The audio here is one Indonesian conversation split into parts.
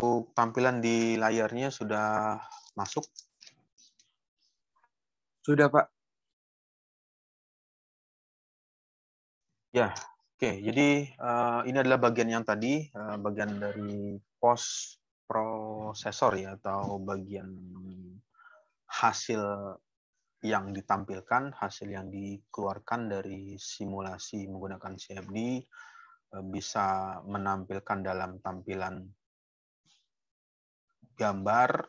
Untuk tampilan di layarnya sudah masuk? Sudah, Pak. Ya, oke. Jadi ini adalah bagian yang tadi, bagian dari post prosesor ya, atau bagian hasil yang ditampilkan, hasil yang dikeluarkan dari simulasi menggunakan CFD bisa menampilkan dalam tampilan gambar,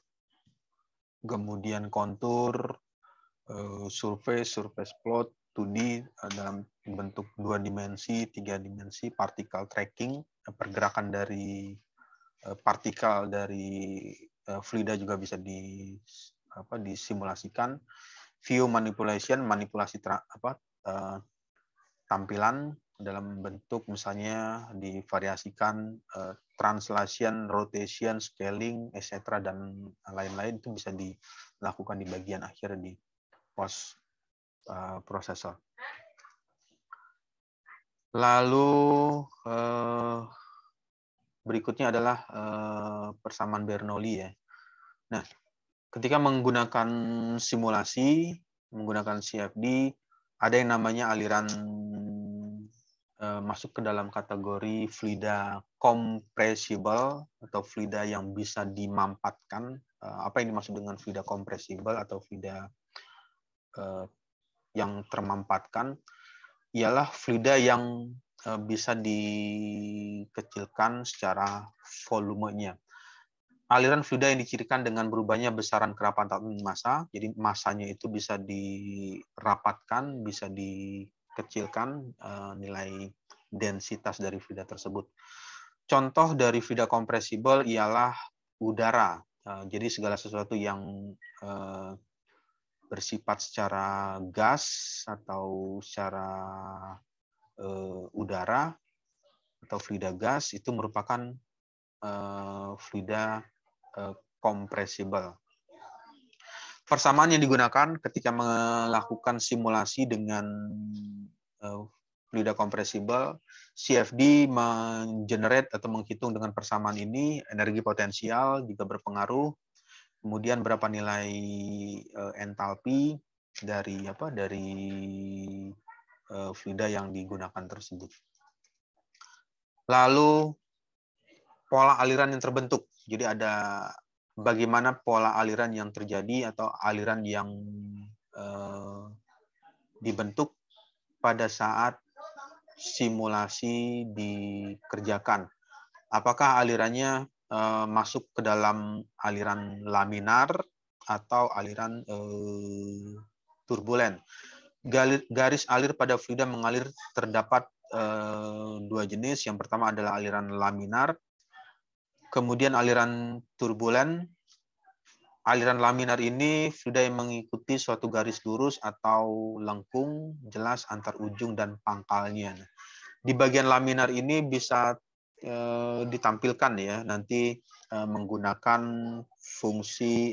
kemudian kontur, surface plot, 2D dalam bentuk 2 dimensi, 3 dimensi, particle tracking, pergerakan dari partikel dari fluida juga bisa disimulasikan, view manipulation, manipulasi tampilan dalam bentuk misalnya divariasikan, translation, rotation, scaling, etc. dan lain-lain, itu bisa dilakukan di bagian akhir di post prosesor. Lalu berikutnya adalah persamaan Bernoulli ya. Nah, ketika menggunakan simulasi, menggunakan CFD, ada yang namanya aliran masuk ke dalam kategori fluida compressible atau fluida yang bisa dimampatkan. Apa yang dimaksud dengan fluida compressible atau fluida yang termampatkan? Ialah fluida yang bisa dikecilkan secara volumenya. Aliran fluida yang dicirikan dengan berubahnya besaran kerapatan massa, jadi massanya itu bisa dirapatkan, bisa dikecilkan nilai densitas dari fluida tersebut. Contoh dari fluida compressible ialah udara. Jadi segala sesuatu yang bersifat secara gas atau secara udara atau fluida gas itu merupakan fluida compressible. Persamaan yang digunakan ketika melakukan simulasi dengan fluida compressible, CFD mengenerate atau menghitung dengan persamaan ini, energi potensial juga berpengaruh, kemudian berapa nilai entalpi dari fluida yang digunakan tersebut. Lalu pola aliran yang terbentuk. Jadi ada bagaimana pola aliran yang terjadi atau aliran yang dibentuk pada saat simulasi dikerjakan. Apakah alirannya masuk ke dalam aliran laminar atau aliran turbulen. Garis alir pada fluida mengalir terdapat dua jenis. Yang pertama adalah aliran laminar, kemudian aliran turbulen. Aliran laminar ini fluida yang mengikuti suatu garis lurus atau lengkung jelas antar ujung dan pangkalnya. Di bagian laminar ini bisa ditampilkan ya nanti menggunakan fungsi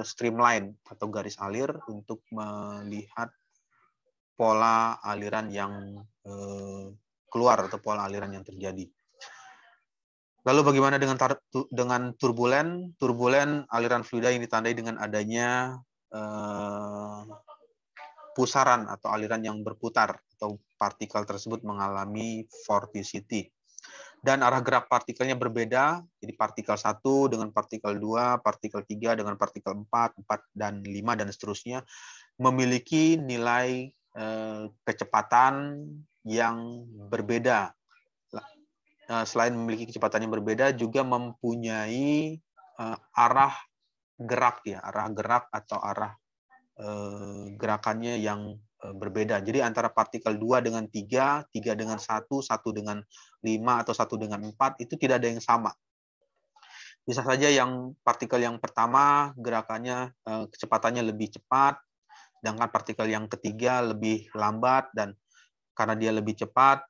streamline atau garis alir untuk melihat pola aliran yang keluar atau pola aliran yang terjadi. Lalu bagaimana dengan turbulen? Turbulen aliran fluida yang ditandai dengan adanya pusaran atau aliran yang berputar atau partikel tersebut mengalami vorticity. Dan arah gerak partikelnya berbeda, jadi partikel 1 dengan partikel 2, partikel 3 dengan partikel 4, 4 dan 5 dan seterusnya memiliki nilai kecepatan yang berbeda. Selain memiliki kecepatan yang berbeda, juga mempunyai arah gerak ya, arah gerak atau arah gerakannya yang berbeda. Jadi antara partikel 2 dengan 3, 3 dengan 1, 1 dengan 5 atau 1 dengan 4 itu tidak ada yang sama. Bisa saja yang partikel yang pertama gerakannya kecepatannya lebih cepat, sedangkan partikel yang ketiga lebih lambat, dan karena dia lebih cepat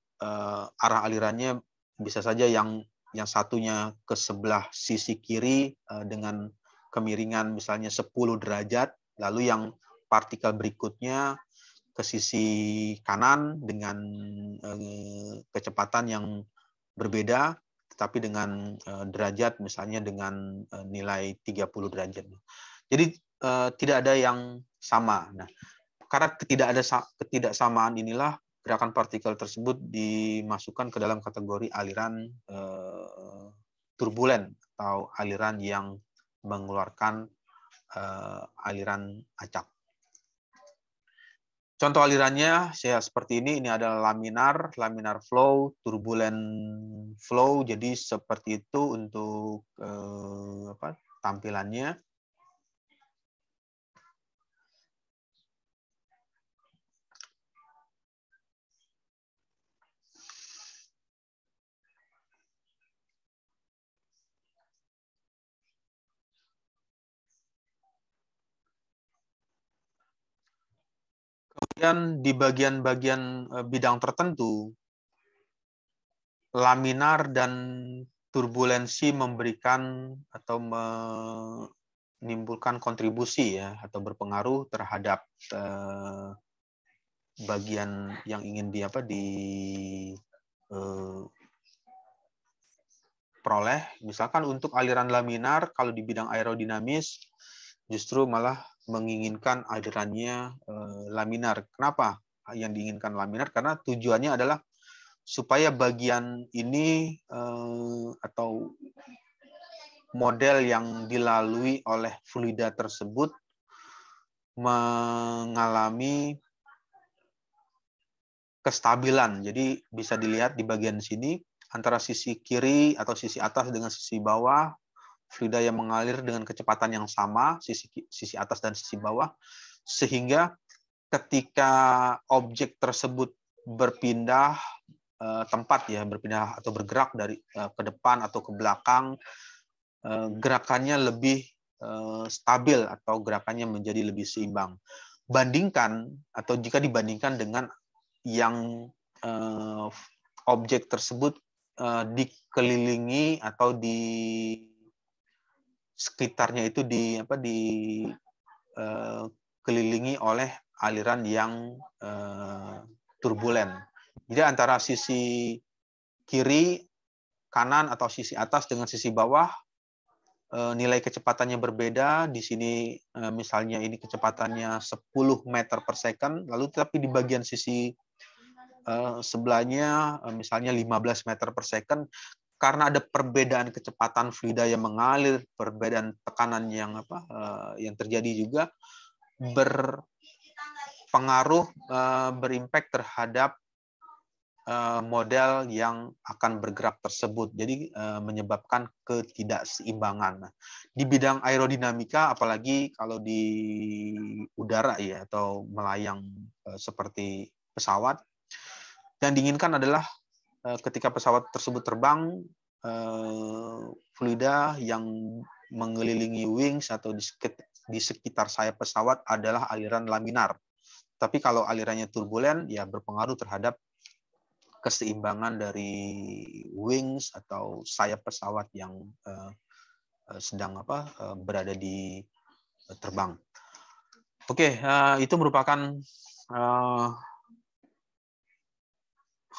arah alirannya bisa saja yang satunya ke sebelah sisi kiri dengan kemiringan misalnya 10 derajat, lalu yang partikel berikutnya ke sisi kanan dengan kecepatan yang berbeda, tetapi dengan derajat misalnya dengan nilai 30 derajat. Jadi tidak ada yang sama. Nah, karena ketidaksamaan inilah gerakan partikel tersebut dimasukkan ke dalam kategori aliran turbulen atau aliran yang mengeluarkan aliran acak. Contoh alirannya seperti ini adalah laminar flow, turbulent flow. Jadi seperti itu untuk tampilannya. Kemudian di bagian-bagian bidang tertentu, laminar dan turbulensi memberikan atau menimbulkan kontribusi ya atau berpengaruh terhadap bagian yang ingin peroleh. Misalkan untuk aliran laminar, kalau di bidang aerodinamis justru malah menginginkan alirannya laminar. Kenapa yang diinginkan laminar? Karena tujuannya adalah supaya bagian ini atau model yang dilalui oleh fluida tersebut mengalami kestabilan. Jadi bisa dilihat di bagian sini antara sisi kiri atau sisi atas dengan sisi bawah, fluida yang mengalir dengan kecepatan yang sama, sisi atas dan sisi bawah, sehingga ketika objek tersebut berpindah tempat ya, berpindah atau bergerak dari ke depan atau ke belakang, gerakannya lebih stabil atau gerakannya menjadi lebih seimbang. Bandingkan atau jika dibandingkan dengan yang objek tersebut dikelilingi atau di sekitarnya itu dikelilingi oleh aliran yang turbulen. Jadi antara sisi kiri, kanan atau sisi atas dengan sisi bawah nilai kecepatannya berbeda. Di sini misalnya ini kecepatannya 10 meter per second, lalu tapi di bagian sisi sebelahnya misalnya 15 meter per second, karena ada perbedaan kecepatan fluida yang mengalir, perbedaan tekanan yang terjadi juga berpengaruh, berimpact terhadap model yang akan bergerak tersebut. Jadi menyebabkan ketidakseimbangan. Nah, di bidang aerodinamika, apalagi kalau di udara ya atau melayang seperti pesawat, yang diinginkan adalah ketika pesawat tersebut terbang, fluida yang mengelilingi wings atau di sekitar sayap pesawat adalah aliran laminar. Tapi kalau alirannya turbulen, ya berpengaruh terhadap keseimbangan dari wings atau sayap pesawat yang sedang berada di terbang. Oke, itu merupakan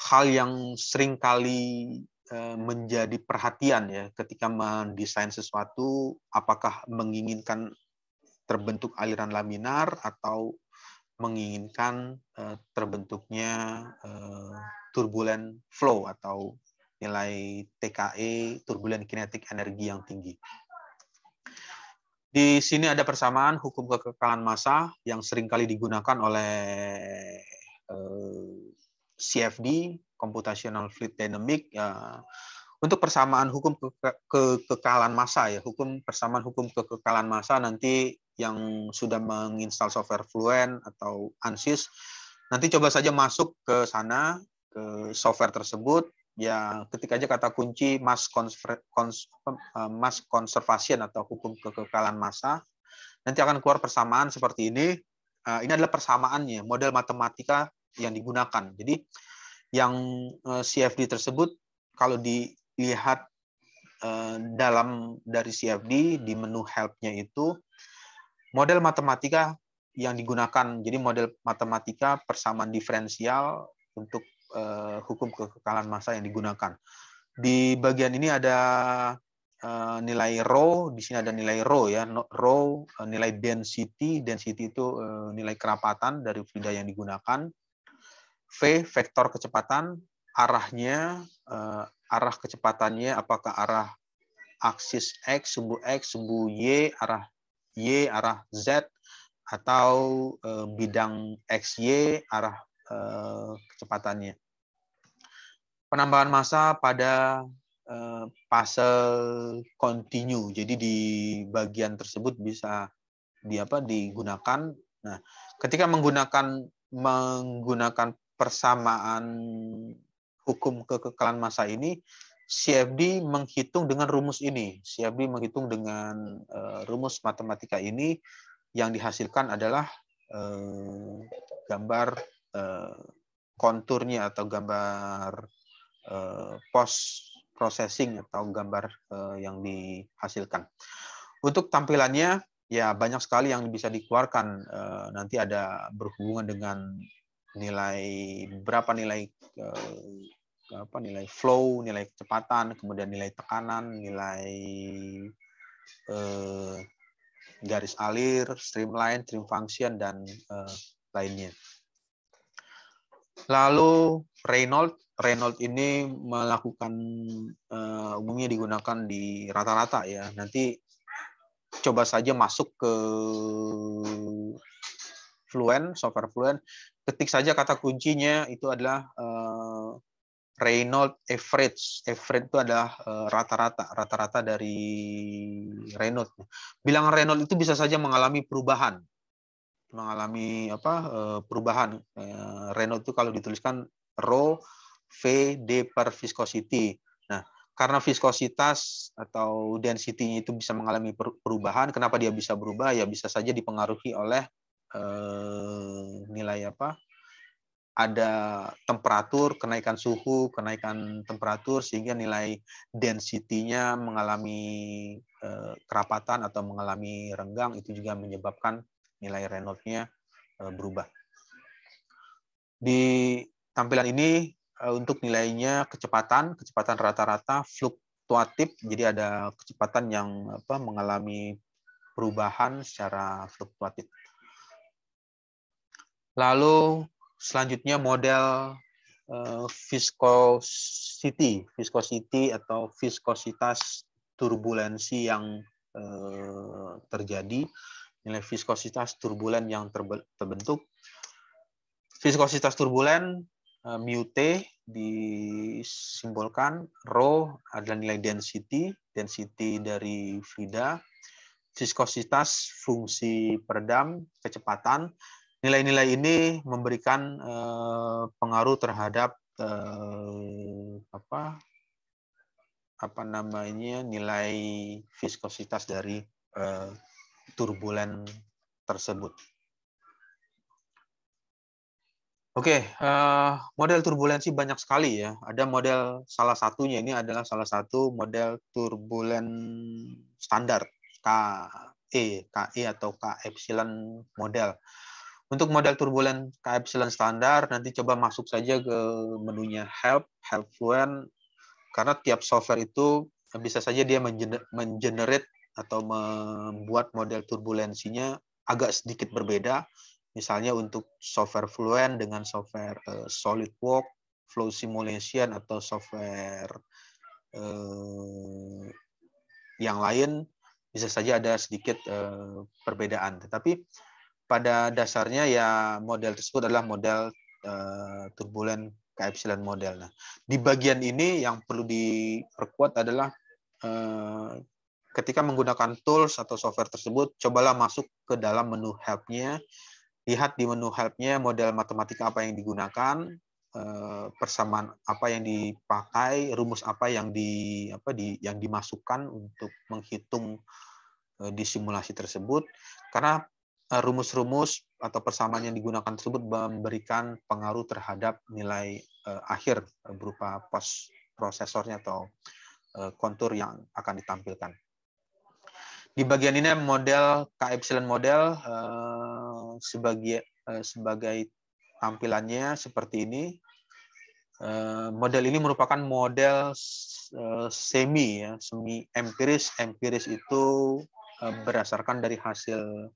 hal yang sering kali menjadi perhatian ya ketika mendesain sesuatu, apakah menginginkan terbentuk aliran laminar atau menginginkan terbentuknya turbulent flow atau nilai TKE, turbulent kinetic energy yang tinggi. Di sini ada persamaan hukum kekekalan massa yang seringkali digunakan oleh CFD, Computational Fluid Dynamics, untuk persamaan hukum kekekalan massa ya, persamaan hukum kekekalan massa nanti yang sudah menginstal software Fluent atau ANSYS, nanti coba saja masuk ke sana, ke software tersebut, ya ketik aja kata kunci mass conservation atau hukum kekekalan massa, nanti akan keluar persamaan seperti ini. Ini adalah persamaannya, model matematika yang digunakan. Jadi yang CFD tersebut kalau dilihat dari CFD di menu help-nya itu model matematika yang digunakan. Jadi model matematika persamaan diferensial untuk hukum kekekalan massa yang digunakan. Di bagian ini ada nilai rho, di sini ada nilai rho ya, rho nilai density, density itu nilai kerapatan dari fluida yang digunakan. V vektor kecepatan, arahnya, arah kecepatannya apakah arah aksis X, sumbu Y, arah Z, atau bidang XY arah kecepatannya. Penambahan massa pada fase kontinu. Jadi di bagian tersebut bisa digunakan. Nah, ketika menggunakan persamaan hukum kekekalan massa ini, CFD menghitung dengan rumus ini. CFD menghitung dengan rumus matematika ini, yang dihasilkan adalah gambar konturnya atau gambar post processing atau gambar yang dihasilkan. Untuk tampilannya ya banyak sekali yang bisa dikeluarkan. Nanti ada berhubungan dengan nilai nilai flow, nilai kecepatan, kemudian nilai tekanan, nilai garis alir, streamline, stream function, dan lainnya. Lalu Reynolds ini melakukan umumnya digunakan di rata-rata ya. Nanti coba saja masuk ke Fluent, software Fluent, ketik saja kata kuncinya itu adalah Reynolds average. Average itu adalah rata-rata dari Reynolds. Bilangan Reynolds itu bisa saja mengalami perubahan. Reynolds itu kalau dituliskan rho V D per viscosity. Nah, karena viskositas atau density itu bisa mengalami perubahan, kenapa dia bisa berubah? Ya bisa saja dipengaruhi oleh nilai ada temperatur, kenaikan suhu, kenaikan temperatur, sehingga nilai density-nya mengalami kerapatan atau mengalami renggang, itu juga menyebabkan nilai Reynolds-nya berubah. Di tampilan ini untuk nilainya kecepatan rata-rata fluktuatif, jadi ada kecepatan yang mengalami perubahan secara fluktuatif. Lalu selanjutnya model viscosity atau viskositas turbulensi yang terjadi, nilai viskositas turbulen yang terbentuk. Viskositas turbulen mu T disimbolkan, rho adalah nilai density dari fluida, viskositas fungsi peredam, kecepatan. Nilai-nilai ini memberikan pengaruh terhadap nilai viskositas dari turbulen tersebut. Oke, model turbulensi banyak sekali ya. Ada model, salah satunya ini adalah salah satu model turbulen standar, KE atau K epsilon model. Untuk model turbulen K epsilon standar, nanti coba masuk saja ke menunya Help Fluent, karena tiap software itu bisa saja dia mengenerate atau membuat model turbulensinya agak sedikit berbeda. Misalnya untuk software Fluent dengan software SolidWorks, Flow Simulation, atau software yang lain, bisa saja ada sedikit perbedaan. Tetapi pada dasarnya ya model tersebut adalah model turbulen K epsilon model. Nah, di bagian ini yang perlu diperkuat adalah ketika menggunakan tools atau software tersebut, cobalah masuk ke dalam menu help-nya. Lihat di menu help-nya model matematika apa yang digunakan, persamaan apa yang dipakai, rumus apa yang dimasukkan untuk menghitung di simulasi tersebut. Karena rumus-rumus atau persamaan yang digunakan tersebut memberikan pengaruh terhadap nilai akhir berupa post prosesornya atau kontur yang akan ditampilkan. Di bagian ini model K epsilon model sebagai tampilannya seperti ini. Model ini merupakan model semi empiris. Empiris itu berdasarkan dari hasil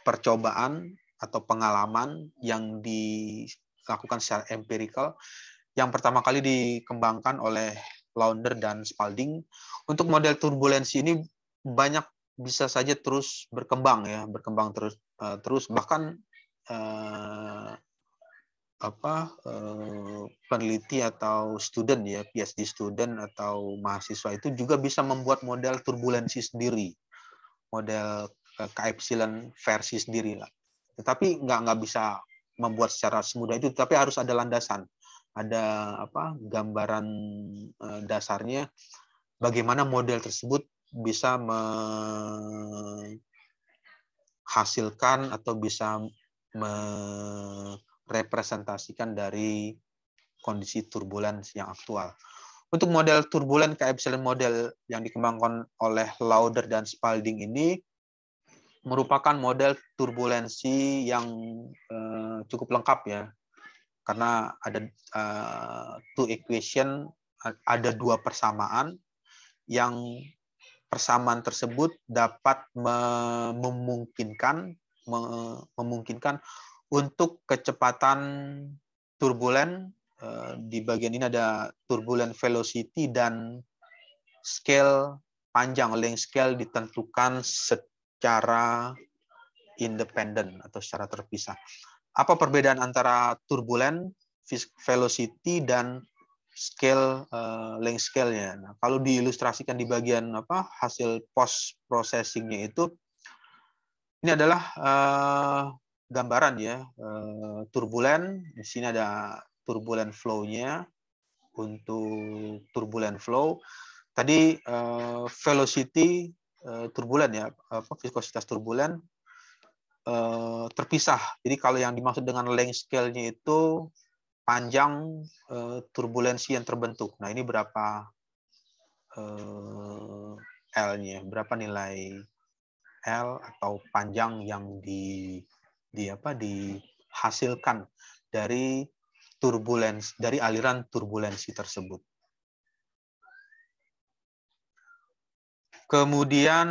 percobaan atau pengalaman yang dilakukan secara empirikal, yang pertama kali dikembangkan oleh Launder dan Spalding. Untuk model turbulensi ini banyak bisa saja terus berkembang terus bahkan peneliti atau student ya, PhD student atau mahasiswa itu juga bisa membuat model turbulensi sendiri, model K-epsilon versi sendiri lah. Tetapi nggak bisa membuat secara semudah itu, tapi harus ada landasan, ada gambaran dasarnya bagaimana model tersebut bisa menghasilkan atau bisa merepresentasikan dari kondisi turbulens yang aktual. Untuk model turbulen K-epsilon model yang dikembangkan oleh Lauder dan Spalding ini merupakan model turbulensi yang cukup lengkap ya, karena ada two equation, ada dua persamaan yang persamaan tersebut dapat memungkinkan untuk kecepatan turbulen. Di bagian ini ada turbulent velocity dan scale panjang, length scale ditentukan secara independen atau secara terpisah. Apa perbedaan antara turbulent velocity dan scale length scale-nya? Nah, kalau diilustrasikan di bagian hasil post processing-nya itu, ini adalah gambaran ya, turbulent. Di sini ada turbulent flow-nya. Untuk turbulent flow tadi velocity turbulent ya, viskositas turbulent terpisah. Jadi kalau yang dimaksud dengan length scale-nya itu panjang turbulensi yang terbentuk. Nah, ini berapa L-nya, berapa nilai L atau panjang yang dihasilkan dari aliran turbulensi tersebut. Kemudian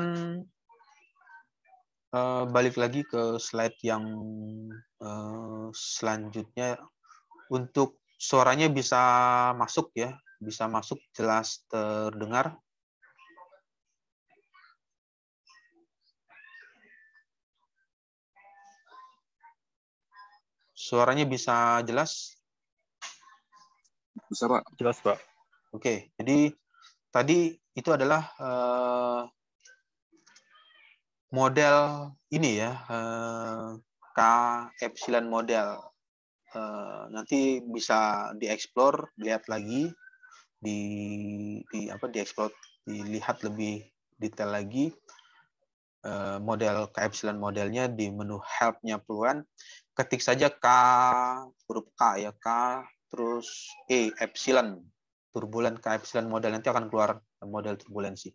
balik lagi ke slide yang selanjutnya. Untuk suaranya bisa masuk ya, bisa masuk, jelas terdengar. Suaranya bisa jelas? Bisa, Pak. Jelas, Pak. Oke, jadi tadi itu adalah model ini ya, K-epsilon model. Nanti bisa dieksplor, lihat lagi, dieksplor, dilihat lebih detail lagi model K-epsilon modelnya di menu help-nya Fluent. Ketik saja K, huruf K ya, K terus E, epsilon, turbulent K-epsilon model, nanti akan keluar model turbulensi.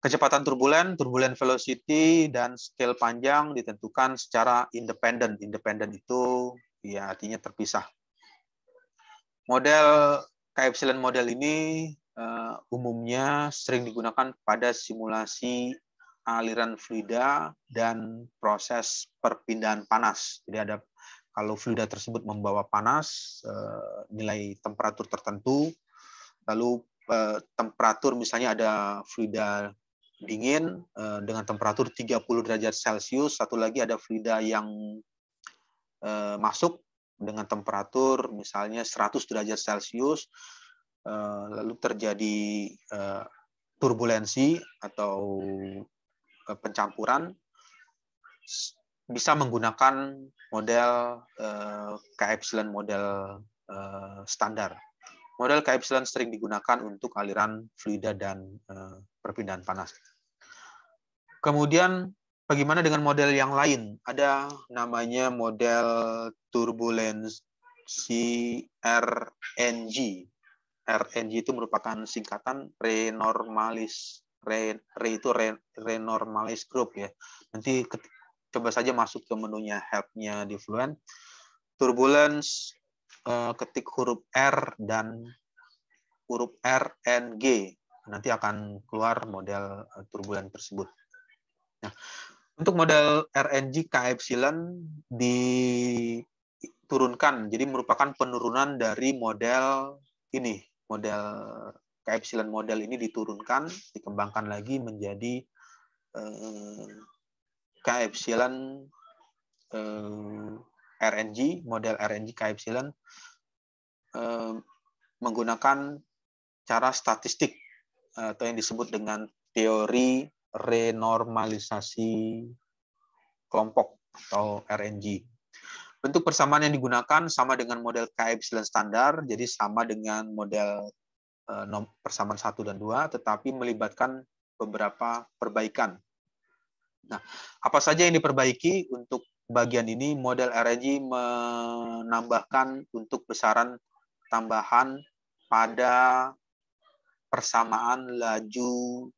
Kecepatan turbulent velocity, dan scale panjang ditentukan secara independen. Independen itu ya artinya terpisah. Model K-epsilon model ini umumnya sering digunakan pada simulasi aliran fluida dan proses perpindahan panas. Jadi ada, kalau fluida tersebut membawa panas, nilai temperatur tertentu, lalu temperatur misalnya ada fluida dingin dengan temperatur 30 derajat Celcius, satu lagi ada fluida yang masuk dengan temperatur misalnya 100 derajat Celcius, lalu terjadi turbulensi atau pencampuran, bisa menggunakan model K-epsilon model standar. Model K-epsilon sering digunakan untuk aliran fluida dan perpindahan panas. Kemudian bagaimana dengan model yang lain? Ada namanya model turbulensi RNG. RNG itu merupakan singkatan renormalis. Re itu renormalis group ya. Nanti coba saja masuk ke menunya help-nya di Fluent. turbulence, ketik huruf R dan huruf R, N, G. Nanti akan keluar model turbulent tersebut. Nah, untuk model RNG K epsilon diturunkan, jadi merupakan penurunan dari model ini. Model K epsilon model ini diturunkan, dikembangkan lagi menjadi K epsilon RNG, model RNG K epsilon menggunakan cara statistik atau yang disebut dengan teori renormalisasi kelompok atau RNG. Bentuk persamaan yang digunakan sama dengan model K epsilon standar, jadi sama dengan model persamaan 1 dan 2, tetapi melibatkan beberapa perbaikan. Nah, apa saja yang diperbaiki untuk bagian ini? Model RNG menambahkan untuk besaran tambahan pada persamaan laju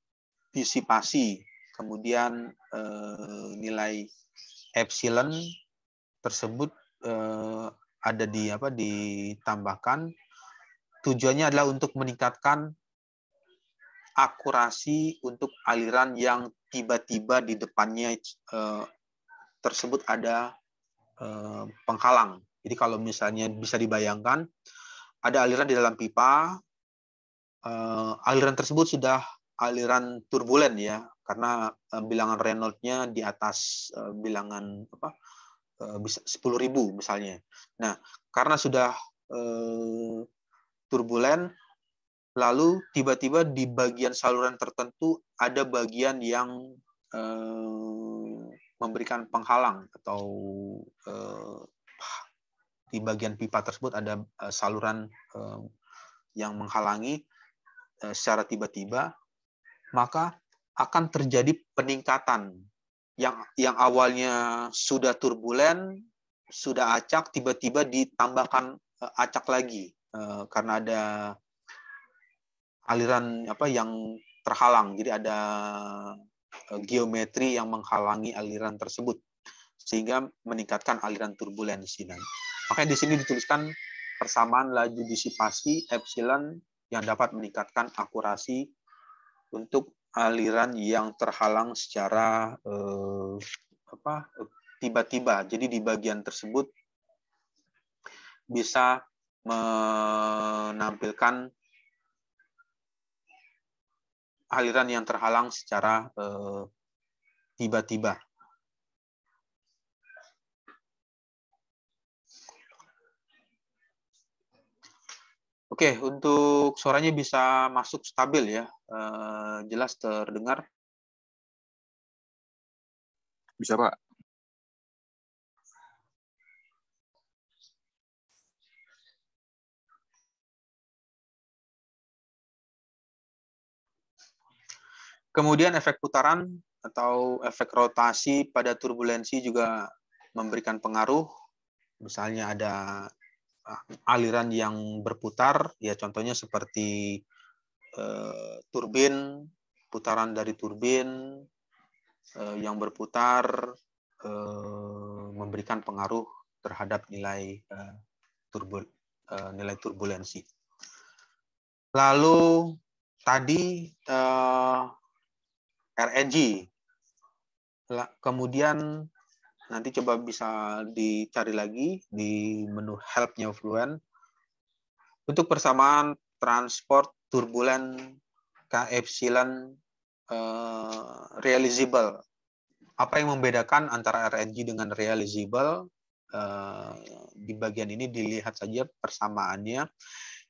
disipasi, kemudian nilai epsilon tersebut ada ditambahkan. Tujuannya adalah untuk meningkatkan akurasi untuk aliran yang tiba-tiba di depannya tersebut ada penghalang. Jadi kalau misalnya bisa dibayangkan ada aliran di dalam pipa, aliran tersebut sudah aliran turbulen ya, karena bilangan Reynolds-nya di atas bilangan 10.000 misalnya. Nah, karena sudah turbulen, lalu tiba-tiba di bagian saluran tertentu ada bagian yang memberikan penghalang, atau di bagian pipa tersebut ada saluran yang menghalangi secara tiba-tiba, maka akan terjadi peningkatan yang awalnya sudah turbulen, sudah acak, tiba-tiba ditambahkan acak lagi karena ada aliran yang terhalang. Jadi ada geometri yang menghalangi aliran tersebut sehingga meningkatkan aliran turbulensi. Makanya di sini dituliskan persamaan laju disipasi epsilon yang dapat meningkatkan akurasi untuk aliran yang terhalang secara tiba-tiba. Jadi di bagian tersebut bisa menampilkan aliran yang terhalang secara tiba-tiba. Oke, untuk suaranya bisa masuk stabil ya, jelas terdengar. Bisa, Pak. Kemudian efek putaran atau efek rotasi pada turbulensi juga memberikan pengaruh. Misalnya ada aliran yang berputar, ya contohnya seperti turbin, putaran dari turbin yang berputar memberikan pengaruh terhadap nilai turbulensi. Lalu tadi RNG, kemudian nanti coba bisa dicari lagi di menu help-nya Fluent. Untuk persamaan transport turbulen K epsilon realizable. Apa yang membedakan antara RNG dengan realizable? Di bagian ini dilihat saja persamaannya.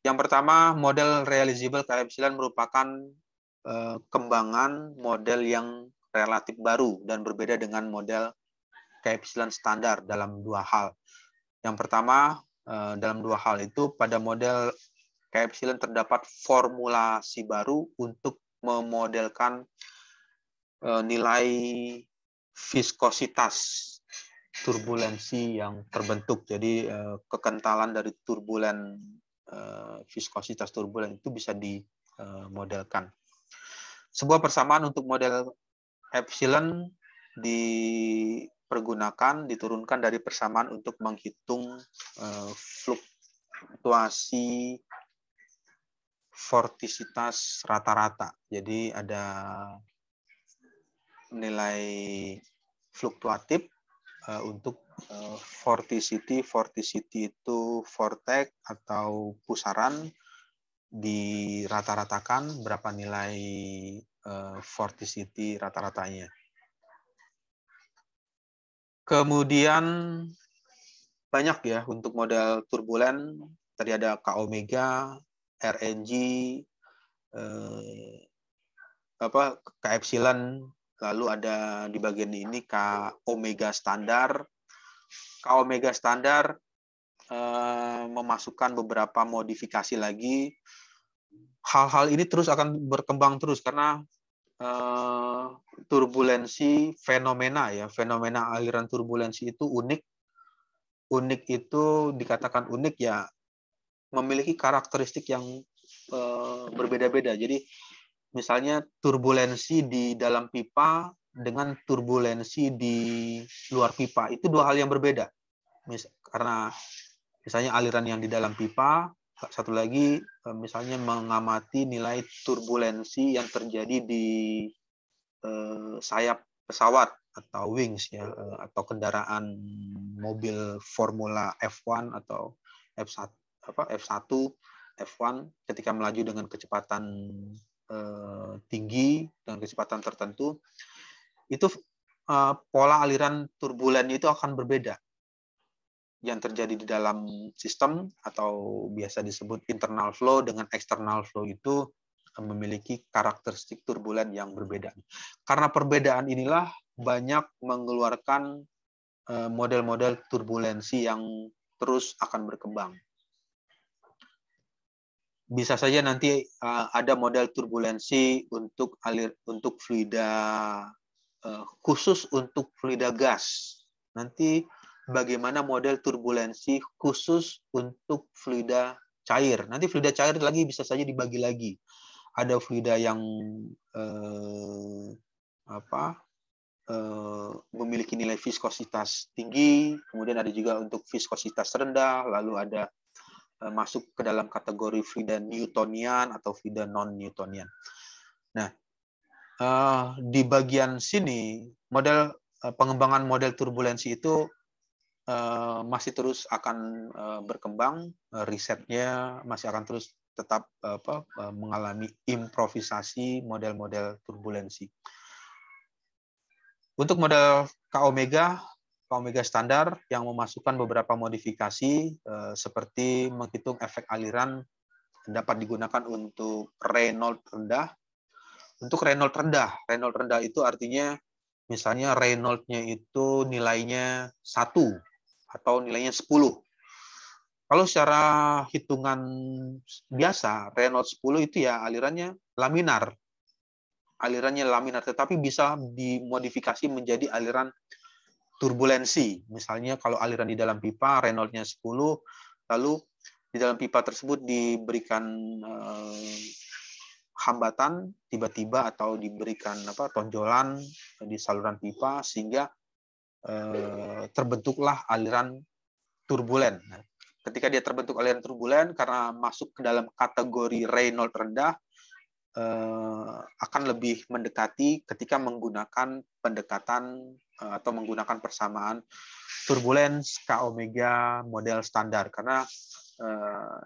Yang pertama, model realizable K epsilon merupakan kembangan model yang relatif baru dan berbeda dengan model K epsilon standar dalam dua hal. Yang pertama, dalam dua hal itu, pada model K epsilon terdapat formulasi baru untuk memodelkan nilai viskositas turbulensi yang terbentuk. Jadi kekentalan dari turbulen, viskositas turbulen itu bisa dimodelkan. Sebuah persamaan untuk model epsilon dipergunakan, diturunkan dari persamaan untuk menghitung fluktuasi vortisitas rata-rata. Jadi ada nilai fluktuatif untuk vorticity. Vorticity itu vortex atau pusaran, dirata-ratakan berapa nilai vorticity rata-ratanya. Kemudian banyak ya untuk model turbulen. Tadi ada K omega, RNG, K epsilon, lalu ada di bagian ini K omega standar. K omega standar memasukkan beberapa modifikasi lagi. Hal-hal ini terus akan berkembang terus karena turbulensi fenomena ya, fenomena aliran turbulensi itu unik. Unik itu dikatakan unik ya memiliki karakteristik yang berbeda-beda. Jadi misalnya turbulensi di dalam pipa dengan turbulensi di luar pipa itu dua hal yang berbeda. Karena misalnya aliran yang di dalam pipa, satu lagi misalnya mengamati nilai turbulensi yang terjadi di sayap pesawat atau wings ya, atau kendaraan mobil Formula F1 atau F1 F1 ketika melaju dengan kecepatan tinggi dengan kecepatan tertentu, itu pola aliran turbulen itu akan berbeda. Yang terjadi di dalam sistem atau biasa disebut internal flow dengan external flow itu memiliki karakteristik turbulen yang berbeda. Karena perbedaan inilah banyak mengeluarkan model-model turbulensi yang terus akan berkembang. Bisa saja nanti ada model turbulensi untuk fluida khusus untuk fluida gas. Nanti bagaimana model turbulensi khusus untuk fluida cair. Nanti fluida cair lagi bisa saja dibagi lagi. Ada fluida yang memiliki nilai viskositas tinggi, kemudian ada juga untuk viskositas rendah, lalu ada masuk ke dalam kategori fluida Newtonian atau fluida non-Newtonian. Nah, di bagian sini pengembangan model turbulensi itu masih terus akan berkembang, risetnya masih akan terus tetap mengalami improvisasi model-model turbulensi. Untuk model K omega standar yang memasukkan beberapa modifikasi seperti menghitung efek aliran dapat digunakan untuk Reynolds rendah. Untuk Reynolds rendah itu artinya misalnya Reynolds-nya itu nilainya 1 atau nilainya 10. Kalau secara hitungan biasa, Reynolds 10 itu ya alirannya laminar. Tetapi bisa dimodifikasi menjadi aliran turbulensi. Misalnya kalau aliran di dalam pipa Reynolds-nya 10, lalu di dalam pipa tersebut diberikan hambatan tiba-tiba atau diberikan tonjolan di saluran pipa sehingga terbentuklah aliran turbulen. Ketika dia terbentuk aliran turbulen karena masuk ke dalam kategori Reynolds rendah, akan lebih mendekati ketika menggunakan pendekatan atau menggunakan persamaan turbulence K omega model standar karena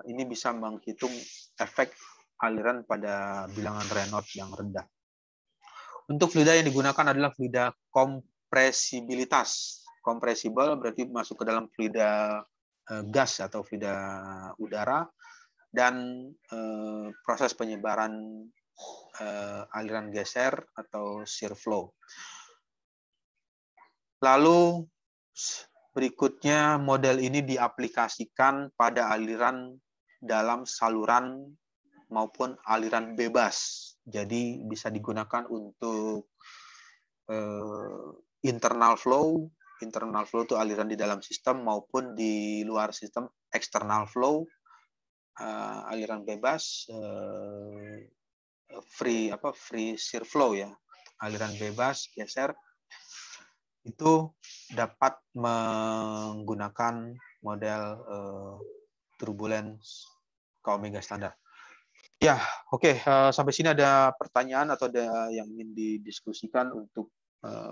ini bisa menghitung efek aliran pada bilangan Reynolds yang rendah. Untuk fluida yang digunakan adalah fluida kompresibilitas. Kompresibel berarti masuk ke dalam fluida gas atau fluida udara dan proses penyebaran aliran geser atau shear flow. Lalu berikutnya model ini diaplikasikan pada aliran dalam saluran maupun aliran bebas. Jadi bisa digunakan untuk internal flow. Internal flow itu aliran di dalam sistem maupun di luar sistem, external flow, aliran bebas, free shear flow ya, aliran bebas geser itu dapat menggunakan model turbulence ke omega standar. Ya, oke. Sampai sini ada pertanyaan atau ada yang ingin didiskusikan untuk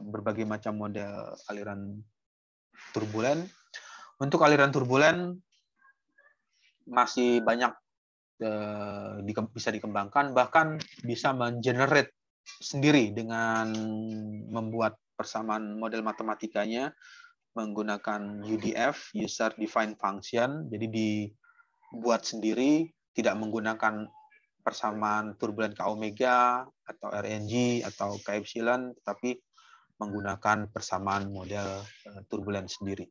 berbagai macam model aliran turbulen. Untuk aliran turbulen masih banyak bisa dikembangkan, bahkan bisa mengenerate sendiri dengan membuat persamaan model matematikanya menggunakan UDF, User Defined Function. Jadi dibuat sendiri, tidak menggunakan persamaan turbulen K omega atau RNG atau K epsilon, tetapi menggunakan persamaan model turbulen sendiri.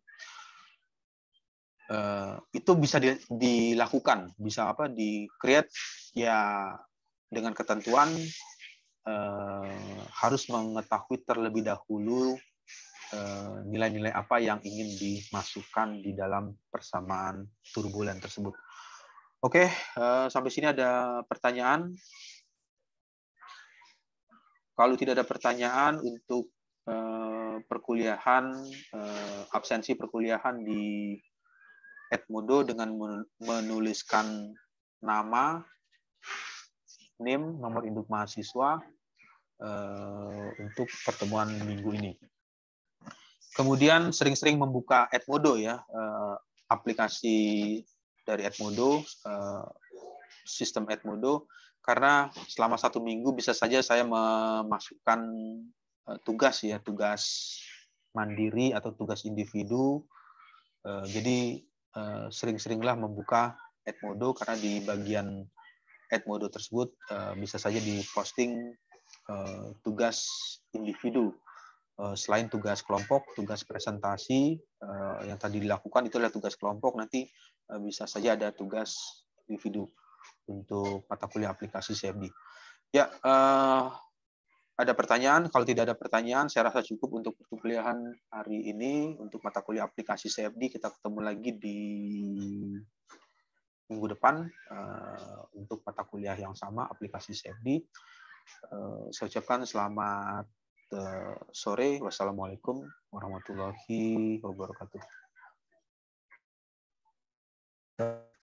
Itu bisa dilakukan, bisa di-create ya dengan ketentuan harus mengetahui terlebih dahulu nilai-nilai apa yang ingin dimasukkan di dalam persamaan turbulen tersebut. Oke, sampai sini ada pertanyaan? Kalau tidak ada pertanyaan untuk perkuliahan, absensi perkuliahan di Edmodo dengan menuliskan nama, NIM, nomor induk mahasiswa untuk pertemuan minggu ini. Kemudian sering-sering membuka Edmodo ya, aplikasi dari Edmodo, sistem Edmodo, karena selama 1 minggu bisa saja saya memasukkan tugas ya, tugas mandiri atau tugas individu. Jadi sering-seringlah membuka Edmodo, karena di bagian Edmodo tersebut bisa saja diposting tugas individu. Selain tugas kelompok, tugas presentasi yang tadi dilakukan itu adalah tugas kelompok, nanti bisa saja ada tugas individu untuk mata kuliah aplikasi CFD. Ya, ada pertanyaan? Kalau tidak ada pertanyaan, saya rasa cukup untuk perkuliahan hari ini. Untuk mata kuliah aplikasi CFD, kita ketemu lagi di minggu depan untuk mata kuliah yang sama, aplikasi CFD. Saya ucapkan selamat sore. Wassalamualaikum warahmatullahi wabarakatuh.